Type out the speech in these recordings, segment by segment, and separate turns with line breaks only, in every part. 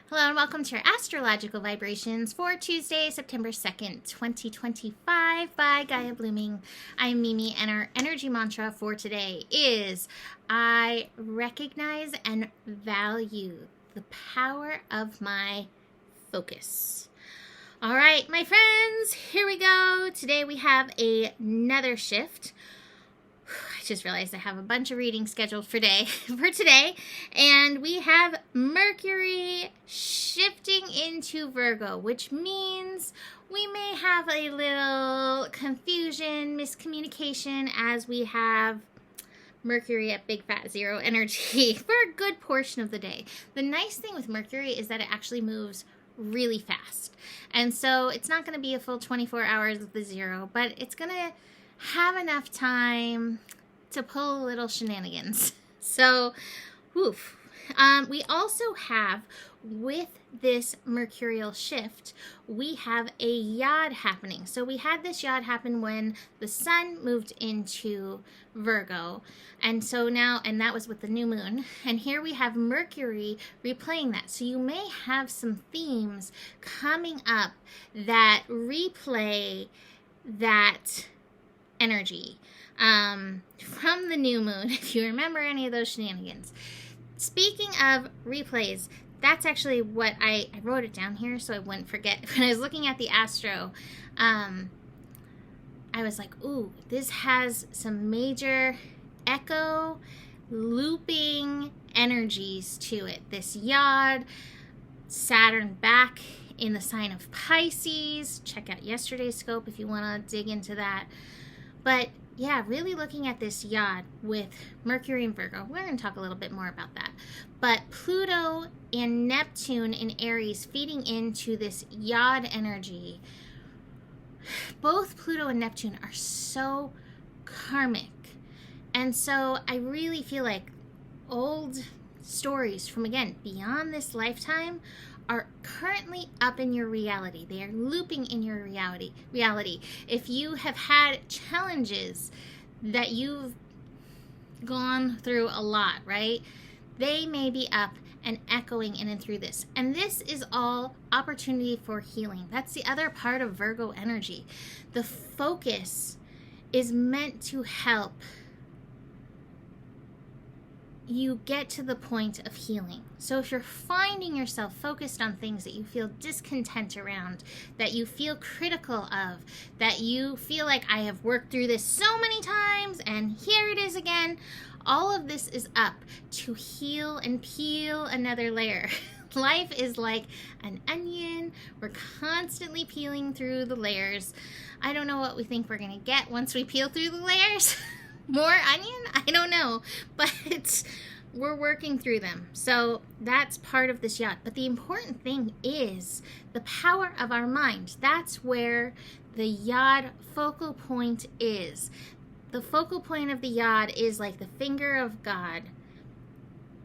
Hello and welcome to your astrological vibrations for Tuesday, September 2nd, 2025 by Gaia Blooming. I'm Mimi and our energy mantra for today is I recognize and value the power of my focus. All right, my friends, here we go. Today we have another shift. I just realized I have a bunch of readings scheduled for today, and we have Mercury shifting into Virgo, which means we may have a little confusion, miscommunication, as we have Mercury at big fat zero energy for a good portion of the day. The nice thing with Mercury is that it actually moves really fast, and so it's not going to be a full 24 hours of the zero, but it's going to have enough time to pull a little shenanigans. So, woof. We also have, with this mercurial shift, we have a yod happening. So we had this yod happen when the sun moved into Virgo. And so now, and that was with the new moon. And here we have Mercury replaying that. So you may have some themes coming up that replay that energy from the new moon, if you remember any of those shenanigans. Speaking of replays, that's actually what I wrote it down here so I wouldn't forget. When I was looking at the astro, I was like, ooh, this has some major echo looping energies to it. This yod, Saturn back in the sign of Pisces. Check out yesterday's scope if you want to dig into that. But yeah, really looking at this yod with Mercury and Virgo. We're going to talk a little bit more about that. But Pluto and Neptune in Aries feeding into this yod energy. Both Pluto and Neptune are so karmic. And so I really feel like old stories from, again, beyond this lifetime are currently up in your reality. They are looping in your reality. If you have had challenges that you've gone through a lot, right? They may be up and echoing in and through this. And this is all opportunity for healing. That's the other part of Virgo energy. The focus is meant to help you get to the point of healing. So if you're finding yourself focused on things that you feel discontent around, that you feel critical of, that you feel like I have worked through this so many times and here it is again, all of this is up to heal and peel another layer. Life is like an onion. We're constantly peeling through the layers. I don't know what we think we're going to get once we peel through the layers. More onion? I don't know, but we're working through them. So that's part of this yod. But the important thing is the power of our mind. That's where the yod focal point is. The focal point of the yod is like the finger of God.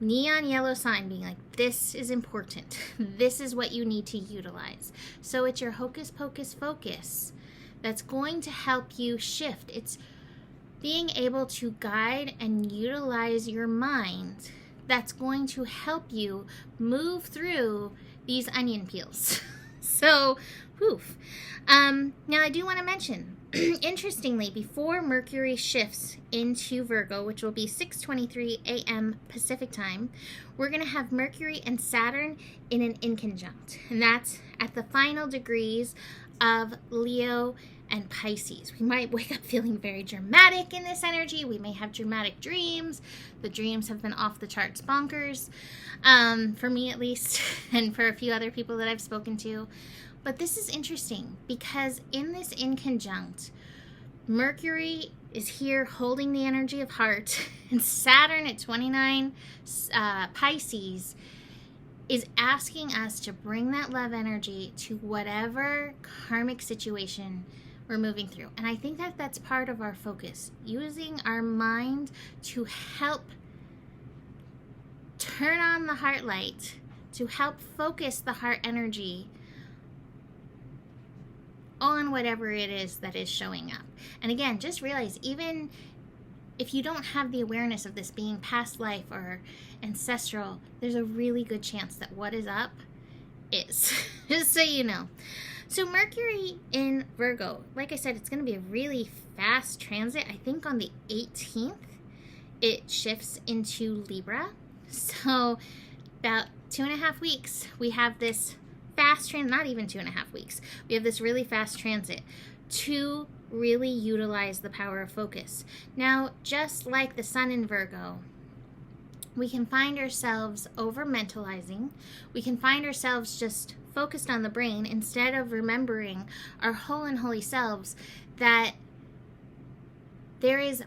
Neon yellow sign being like, this is important. This is what you need to utilize. So it's your hocus pocus focus that's going to help you shift. It's being able to guide and utilize your mind that's going to help you move through these onion peels. So, woof. Now I do want to mention, interestingly, before Mercury shifts into Virgo, which will be 6:23 a.m. Pacific time, we're going to have Mercury and Saturn in an inconjunct. And that's at the final degrees of Leo and Pisces. We might wake up feeling very dramatic in this energy. We may have dramatic dreams. The dreams have been off the charts bonkers, for me at least, and for a few other people that I've spoken to. But this is interesting because in this inconjunct, Mercury is here holding the energy of heart, and Saturn at 29 Pisces is asking us to bring that love energy to whatever karmic situation we're moving through. And I think that that's part of our focus, using our mind to help turn on the heart light, to help focus the heart energy on whatever it is that is showing up. And again, just realize, even if you don't have the awareness of this being past life or ancestral, there's a really good chance that what is up is, just so you know. So Mercury in Virgo, like I said, it's going to be a really fast transit. I think on the 18th, it shifts into Libra. So about 2.5 weeks, we have this fast transit, not even 2.5 weeks. We have this really fast transit to really utilize the power of focus. Now, just like the sun in Virgo, we can find ourselves over mentalizing. We can find ourselves just focused on the brain instead of remembering our whole and holy selves, that there is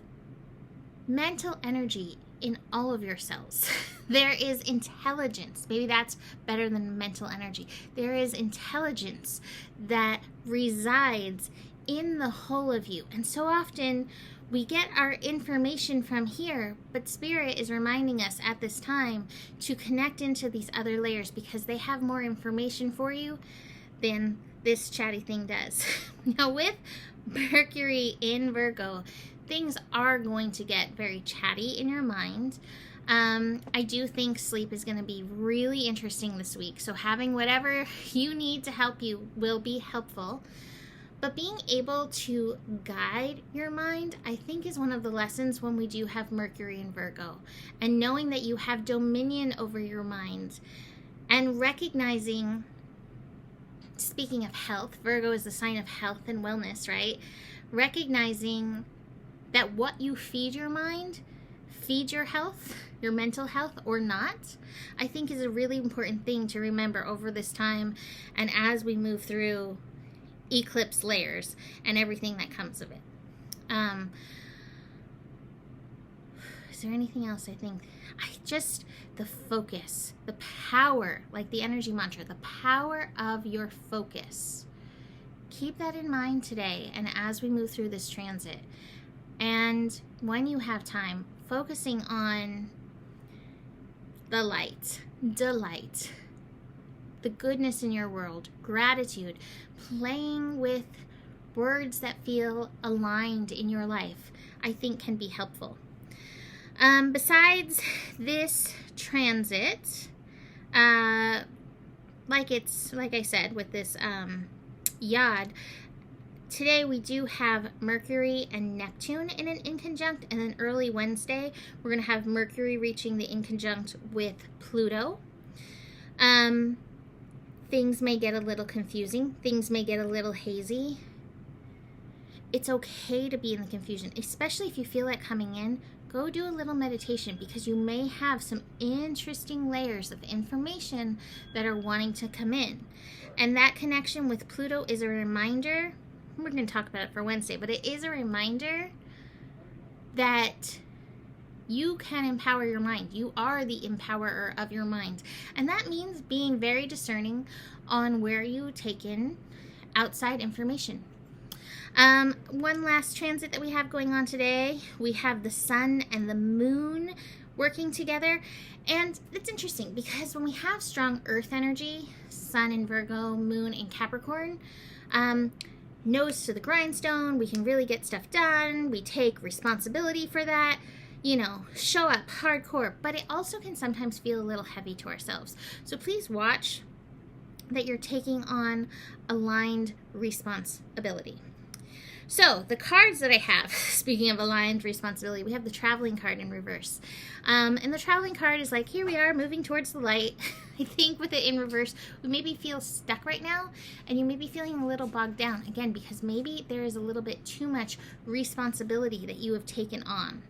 mental energy in all of your cells. There is intelligence. Maybe that's better than mental energy. There is intelligence that resides in the whole of you. And so often we get our information from here, but Spirit is reminding us at this time to connect into these other layers because they have more information for you than this chatty thing does. Now, with Mercury in Virgo, things are going to get very chatty in your mind. I do think sleep is going to be really interesting this week, so having whatever you need to help you will be helpful. But being able to guide your mind, I think, is one of the lessons when we do have Mercury in Virgo. And knowing that you have dominion over your mind and recognizing, speaking of health, Virgo is the sign of health and wellness, right? Recognizing that what you feed your mind feeds your health, your mental health or not, I think is a really important thing to remember over this time and as we move through eclipse layers and everything that comes of it. Is there anything else? I think the focus, the power, like the energy mantra, the power of your focus. Keep that in mind today and as we move through this transit. And when you have time, focusing on the light, delight, the goodness in your world, gratitude, playing with words that feel aligned in your life, I think can be helpful. Besides this transit, like I said with this yod, today we do have Mercury and Neptune in an inconjunct, and then early Wednesday we're going to have Mercury reaching the inconjunct with Pluto. Things may get a little confusing. Things may get a little hazy. It's okay to be in the confusion, especially if you feel it coming in. Go do a little meditation because you may have some interesting layers of information that are wanting to come in. And that connection with Pluto is a reminder. We're going to talk about it for Wednesday, but it is a reminder that you can empower your mind. You are the empowerer of your mind. And that means being very discerning on where you take in outside information. One last transit that we have going on today, we have the sun and the moon working together. And it's interesting because when we have strong earth energy, sun in Virgo, moon in Capricorn, nose to the grindstone, we can really get stuff done. We take responsibility for that. Show up hardcore, but it also can sometimes feel a little heavy to ourselves. So please watch that you're taking on aligned responsibility. So the cards that I have, speaking of aligned responsibility, we have the traveling card in reverse. And the traveling card is like, here we are moving towards the light. I think with it in reverse, we maybe feel stuck right now, and you may be feeling a little bogged down, again, because maybe there is a little bit too much responsibility that you have taken on.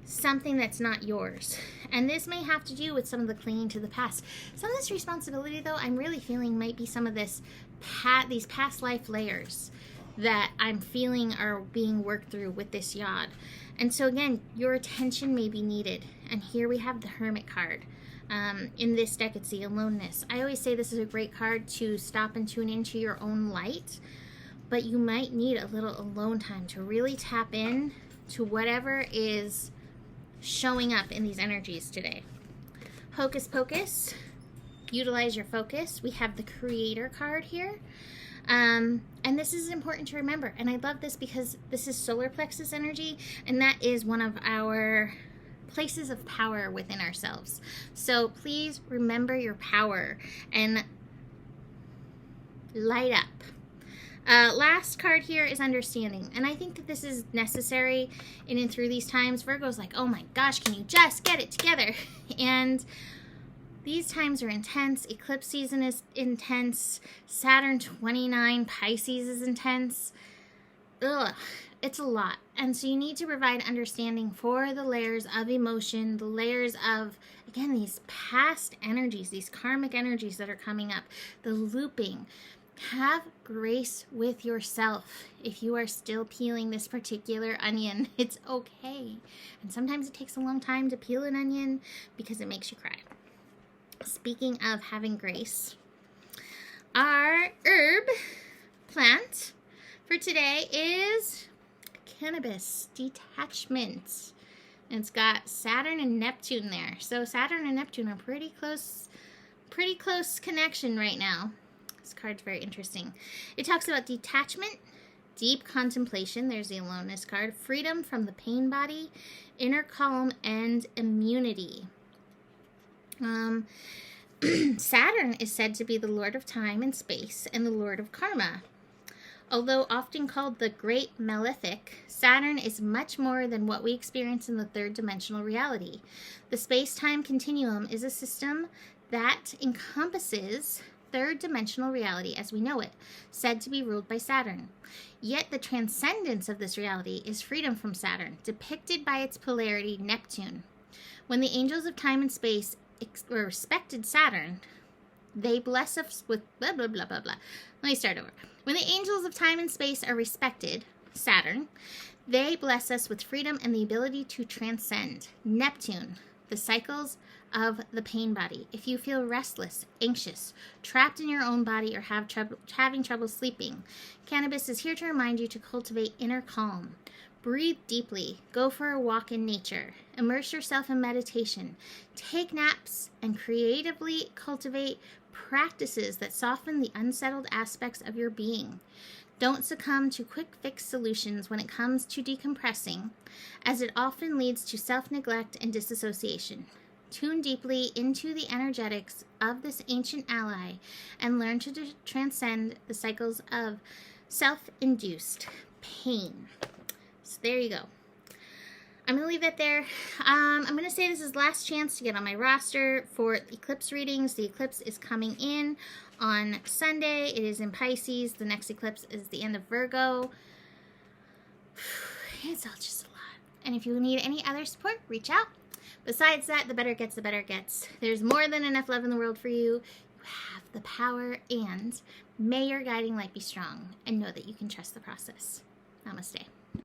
Something that's not yours. And this may have to do with some of the clinging to the past. Some of this responsibility, though, I'm really feeling might be some of these past life layers that I'm feeling are being worked through with this yod. And so again, your attention may be needed. And here we have the Hermit card. In this deck, it's the aloneness. I always say this is a great card to stop and tune into your own light, but you might need a little alone time to really tap in to whatever is showing up in these energies today. Hocus Pocus, utilize your focus. We have the Creator card here. And this is important to remember. And I love this because this is solar plexus energy, and that is one of our places of power within ourselves. So please remember your power and light up. Last card here is understanding, and I think that this is necessary in and through these times. Virgo's like, oh my gosh, can you just get it together? And these times are intense. Eclipse season is intense. Saturn 29 Pisces is intense. Ugh, it's a lot. And so you need to provide understanding for the layers of emotion, the layers of, again, these past energies, these karmic energies that are coming up, the looping. Have grace with yourself. If you are still peeling this particular onion, it's okay. And sometimes it takes a long time to peel an onion because it makes you cry. Speaking of having grace, our herb plant for today is cannabis detachment. And it's got Saturn and Neptune there. So Saturn and Neptune are pretty close connection right now. This card's very interesting. It talks about detachment, deep contemplation, there's the aloneness card, freedom from the pain body, inner calm, and immunity. Saturn is said to be the lord of time and space and the lord of karma. Although often called the Great Malefic, Saturn is much more than what we experience in the third dimensional reality. The space-time continuum is a system that encompasses third dimensional reality as we know it, said to be ruled by Saturn. Yet the transcendence of this reality is freedom from Saturn, depicted by its polarity Neptune. When the angels of time and space respected Saturn, they bless us with blah, blah, blah, blah, blah. Let me start over. When the angels of time and space are respected, Saturn, they bless us with freedom and the ability to transcend. Neptune, the cycles of the pain body. If you feel restless, anxious, trapped in your own body, or having trouble sleeping, cannabis is here to remind you to cultivate inner calm. Breathe deeply. Go for a walk in nature. Immerse yourself in meditation. Take naps and creatively cultivate practices that soften the unsettled aspects of your being. Don't succumb to quick fix solutions when it comes to decompressing, as it often leads to self-neglect and disassociation. Tune deeply into the energetics of this ancient ally and learn to transcend the cycles of self-induced pain. So there you go. I'm going to leave that there. I'm going to say this is last chance to get on my roster for eclipse readings. The eclipse is coming in on Sunday. It is in Pisces. The next eclipse is the end of Virgo. It's all just a lot. And if you need any other support, reach out. Besides that, the better it gets, the better it gets. There's more than enough love in the world for you. You have the power, and may your guiding light be strong, and know that you can trust the process. Namaste.